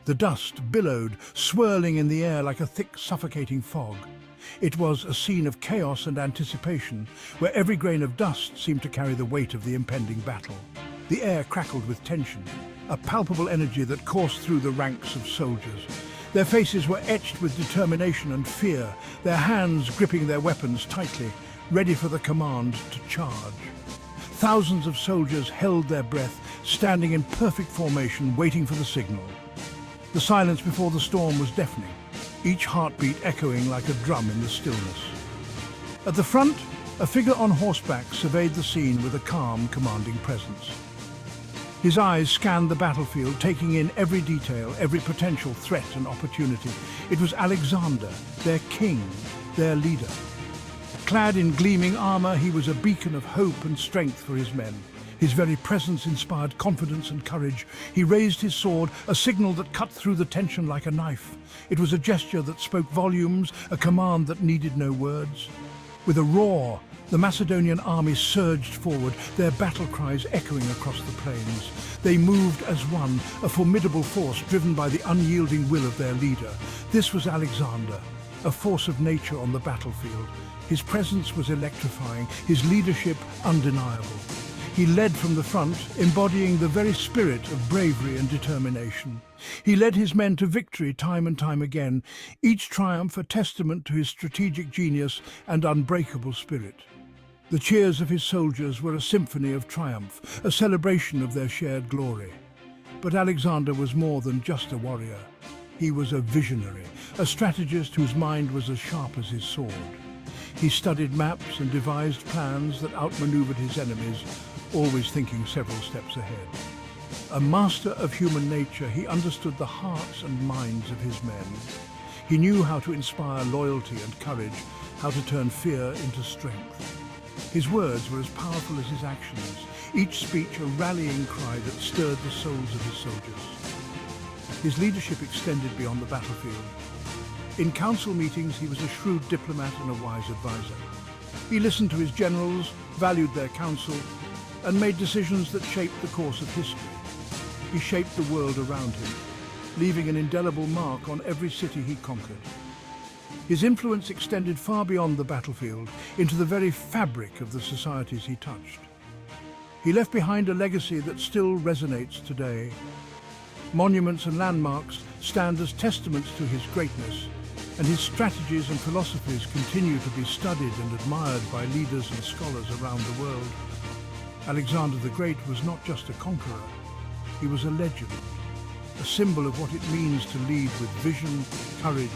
The dust billowed, swirling in the air like a thick, suffocating fog. It was a scene of chaos and anticipation, where every grain of dust seemed to carry the weight of the impending battle. The air crackled with tension, a palpable energy that coursed through the ranks of soldiers. Their faces were etched with determination and fear, their hands gripping their weapons tightly, ready for the command to charge. Thousands of soldiers held their breath, standing in perfect formation, waiting for the signal. The silence before the storm was deafening, each heartbeat echoing like a drum in the stillness. At the front, a figure on horseback surveyed the scene with a calm, commanding presence. His eyes scanned the battlefield, taking in every detail, every potential threat and opportunity. It was Alexander, their king, their leader. Clad in gleaming armor, he was a beacon of hope and strength for his men. His very presence inspired confidence and courage. He raised his sword, a signal that cut through the tension like a knife. It was a gesture that spoke volumes, a command that needed no words. With a roar, the Macedonian army surged forward, their battle cries echoing across the plains. They moved as one, a formidable force driven by the unyielding will of their leader. This was Alexander, a force of nature on the battlefield. His presence was electrifying, his leadership undeniable. He led from the front, embodying the very spirit of bravery and determination. He led his men to victory time and time again, each triumph a testament to his strategic genius and unbreakable spirit. The cheers of his soldiers were a symphony of triumph, a celebration of their shared glory. But Alexander was more than just a warrior. He was a visionary, a strategist whose mind was as sharp as his sword. He studied maps and devised plans that outmaneuvered his enemies, always thinking several steps ahead. A master of human nature, he understood the hearts and minds of his men. He knew how to inspire loyalty and courage, how to turn fear into strength. His words were as powerful as his actions, each speech a rallying cry that stirred the souls of his soldiers. His leadership extended beyond the battlefield. In council meetings, he was a shrewd diplomat and a wise advisor. He listened to his generals, valued their counsel, and made decisions that shaped the course of history. He shaped the world around him, leaving an indelible mark on every city he conquered. His influence extended far beyond the battlefield, into the very fabric of the societies he touched. He left behind a legacy that still resonates today. Monuments and landmarks stand as testaments to his greatness, and his strategies and philosophies continue to be studied and admired by leaders and scholars around the world. Alexander the Great was not just a conqueror, he was a legend, a symbol of what it means to lead with vision, courage,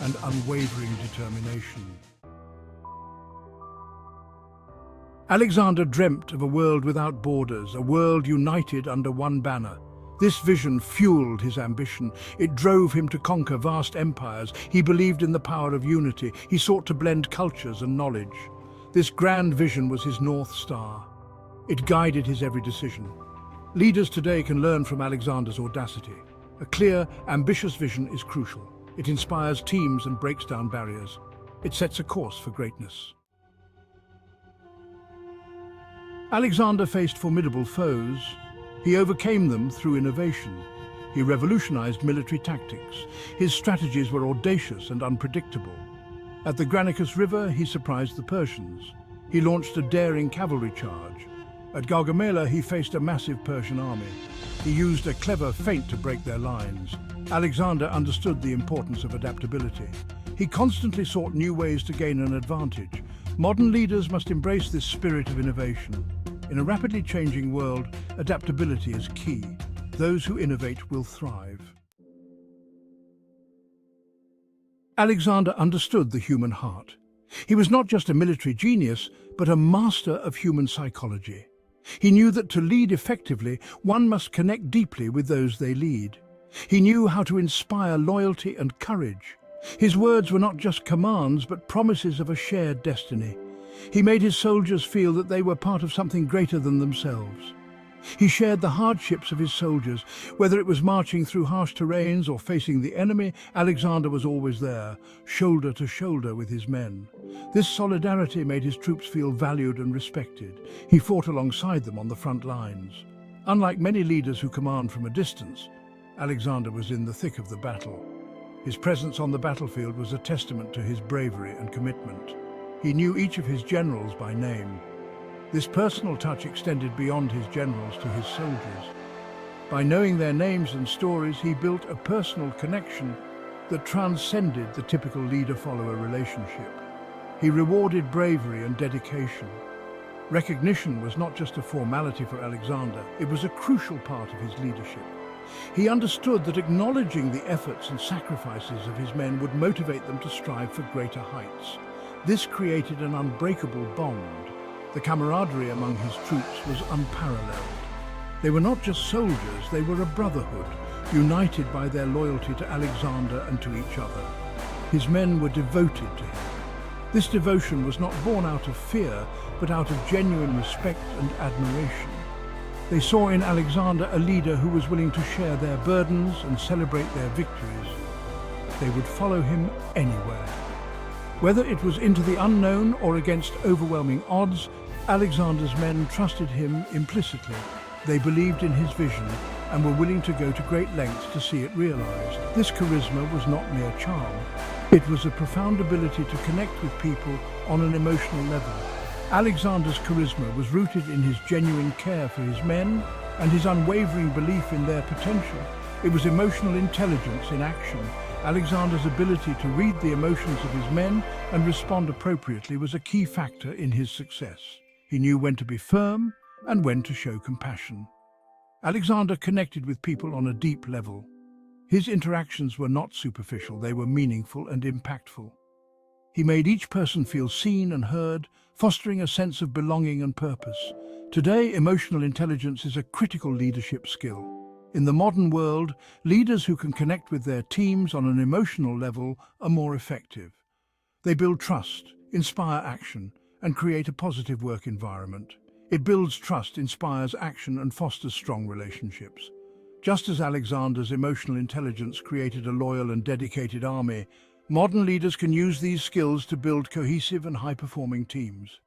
and unwavering determination. Alexander dreamt of a world without borders, a world united under one banner. This vision fueled his ambition. It drove him to conquer vast empires. He believed in the power of unity. He sought to blend cultures and knowledge. This grand vision was his North Star. It guided his every decision. Leaders today can learn from Alexander's audacity. A clear, ambitious vision is crucial. It inspires teams and breaks down barriers. It sets a course for greatness. Alexander faced formidable foes. He overcame them through innovation. He revolutionized military tactics. His strategies were audacious and unpredictable. At the Granicus River, he surprised the Persians. He launched a daring cavalry charge. At Gaugamela, he faced a massive Persian army. He used a clever feint to break their lines. Alexander understood the importance of adaptability. He constantly sought new ways to gain an advantage. Modern leaders must embrace this spirit of innovation. In a rapidly changing world, adaptability is key. Those who innovate will thrive. Alexander understood the human heart. He was not just a military genius, but a master of human psychology. He knew that to lead effectively, one must connect deeply with those they lead. He knew how to inspire loyalty and courage. His words were not just commands, but promises of a shared destiny. He made his soldiers feel that they were part of something greater than themselves. He shared the hardships of his soldiers. Whether it was marching through harsh terrains or facing the enemy, Alexander was always there, shoulder to shoulder with his men. This solidarity made his troops feel valued and respected. He fought alongside them on the front lines. Unlike many leaders who command from a distance, Alexander was in the thick of the battle. His presence on the battlefield was a testament to his bravery and commitment. He knew each of his generals by name. This personal touch extended beyond his generals to his soldiers. By knowing their names and stories, he built a personal connection that transcended the typical leader-follower relationship. He rewarded bravery and dedication. Recognition was not just a formality for Alexander, it was a crucial part of his leadership. He understood that acknowledging the efforts and sacrifices of his men would motivate them to strive for greater heights. This created an unbreakable bond. The camaraderie among his troops was unparalleled. They were not just soldiers, they were a brotherhood, united by their loyalty to Alexander and to each other. His men were devoted to him. This devotion was not born out of fear, but out of genuine respect and admiration. They saw in Alexander a leader who was willing to share their burdens and celebrate their victories. They would follow him anywhere. Whether it was into the unknown or against overwhelming odds, Alexander's men trusted him implicitly. They believed in his vision and were willing to go to great lengths to see it realized. This charisma was not mere charm. It was a profound ability to connect with people on an emotional level. Alexander's charisma was rooted in his genuine care for his men and his unwavering belief in their potential. It was emotional intelligence in action. Alexander's ability to read the emotions of his men and respond appropriately was a key factor in his success. He knew when to be firm and when to show compassion. Alexander connected with people on a deep level. His interactions were not superficial, they were meaningful and impactful. He made each person feel seen and heard, fostering a sense of belonging and purpose. Today, emotional intelligence is a critical leadership skill. In the modern world, leaders who can connect with their teams on an emotional level are more effective. They build trust, inspire action, and create a positive work environment. It builds trust, inspires action, and fosters strong relationships. Just as Alexander's emotional intelligence created a loyal and dedicated army, modern leaders can use these skills to build cohesive and high-performing teams.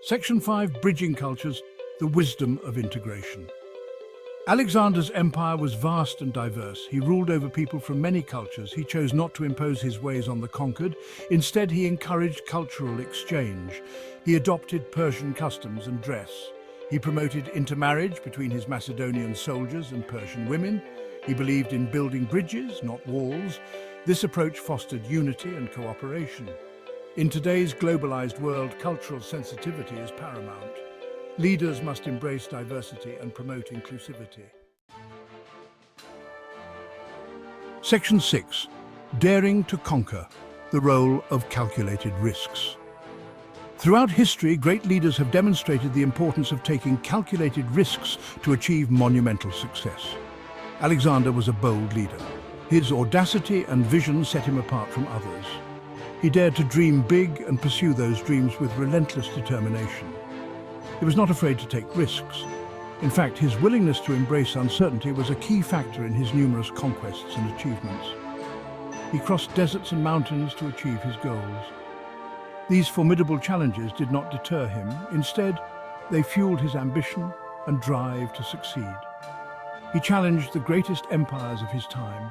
Section 5, Bridging Cultures, the Wisdom of Integration. Alexander's empire was vast and diverse. He ruled over people from many cultures. He chose not to impose his ways on the conquered. Instead, he encouraged cultural exchange. He adopted Persian customs and dress. He promoted intermarriage between his Macedonian soldiers and Persian women. He believed in building bridges, not walls. This approach fostered unity and cooperation. In today's globalized world, cultural sensitivity is paramount. Leaders must embrace diversity and promote inclusivity. Section 6. Daring to Conquer, the Role of Calculated Risks. Throughout history, great leaders have demonstrated the importance of taking calculated risks to achieve monumental success. Alexander was a bold leader. His audacity and vision set him apart from others. He dared to dream big and pursue those dreams with relentless determination. He was not afraid to take risks. In fact, his willingness to embrace uncertainty was a key factor in his numerous conquests and achievements. He crossed deserts and mountains to achieve his goals. These formidable challenges did not deter him. Instead, they fueled his ambition and drive to succeed. He challenged the greatest empires of his time.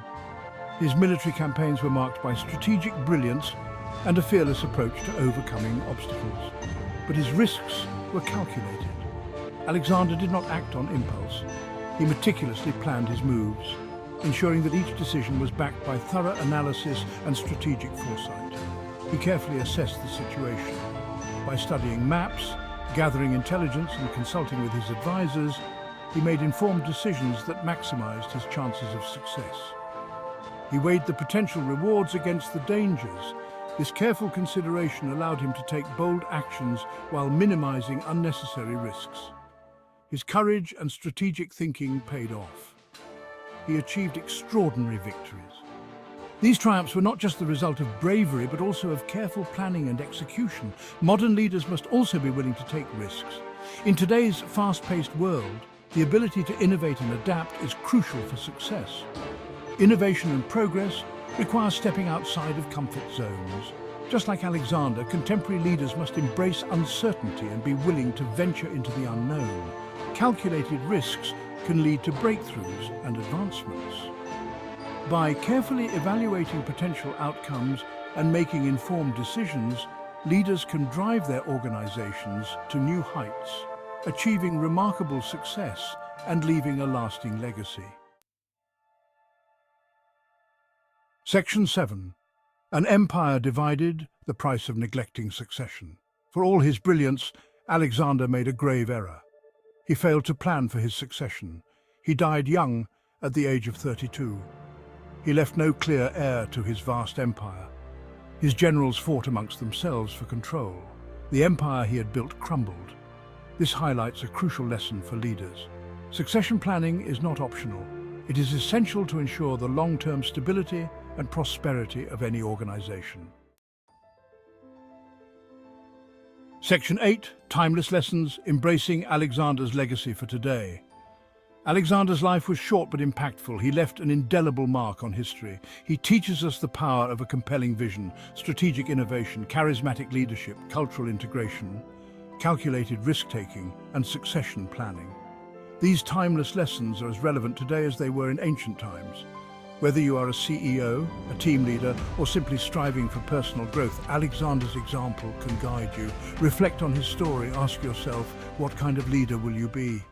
His military campaigns were marked by strategic brilliance and a fearless approach to overcoming obstacles. But his risks were calculated. Alexander did not act on impulse. He meticulously planned his moves, ensuring that each decision was backed by thorough analysis and strategic foresight. He carefully assessed the situation. By studying maps, gathering intelligence, and consulting with his advisors, he made informed decisions that maximized his chances of success. He weighed the potential rewards against the dangers. This careful consideration allowed him to take bold actions while minimizing unnecessary risks. His courage and strategic thinking paid off. He achieved extraordinary victories. These triumphs were not just the result of bravery, but also of careful planning and execution. Modern leaders must also be willing to take risks. In today's fast-paced world, the ability to innovate and adapt is crucial for success. Innovation and progress require stepping outside of comfort zones. Just like Alexander, contemporary leaders must embrace uncertainty and be willing to venture into the unknown. calculated risks can lead to breakthroughs and advancements. By carefully evaluating potential outcomes and making informed decisions, leaders can drive their organizations to new heights, achieving remarkable success and leaving a lasting legacy. Section 7. An empire divided, the price of neglecting succession. For all his brilliance, Alexander made a grave error. He failed to plan for his succession. He died young, at the age of 32. He left no clear heir to his vast empire. His generals fought amongst themselves for control. The empire he had built crumbled. This highlights a crucial lesson for leaders. Succession planning is not optional. It is essential to ensure the long-term stability and prosperity of any organization. Section 8. Timeless Lessons, Embracing Alexander's Legacy for Today. Alexander's life was short but impactful. He left an indelible mark on history. He teaches us the power of a compelling vision, strategic innovation, charismatic leadership, cultural integration, calculated risk-taking, and succession planning. These timeless lessons are as relevant today as they were in ancient times. Whether you are a CEO, a team leader, or simply striving for personal growth, Alexander's example can guide you. Reflect on his story. Ask yourself, what kind of leader will you be?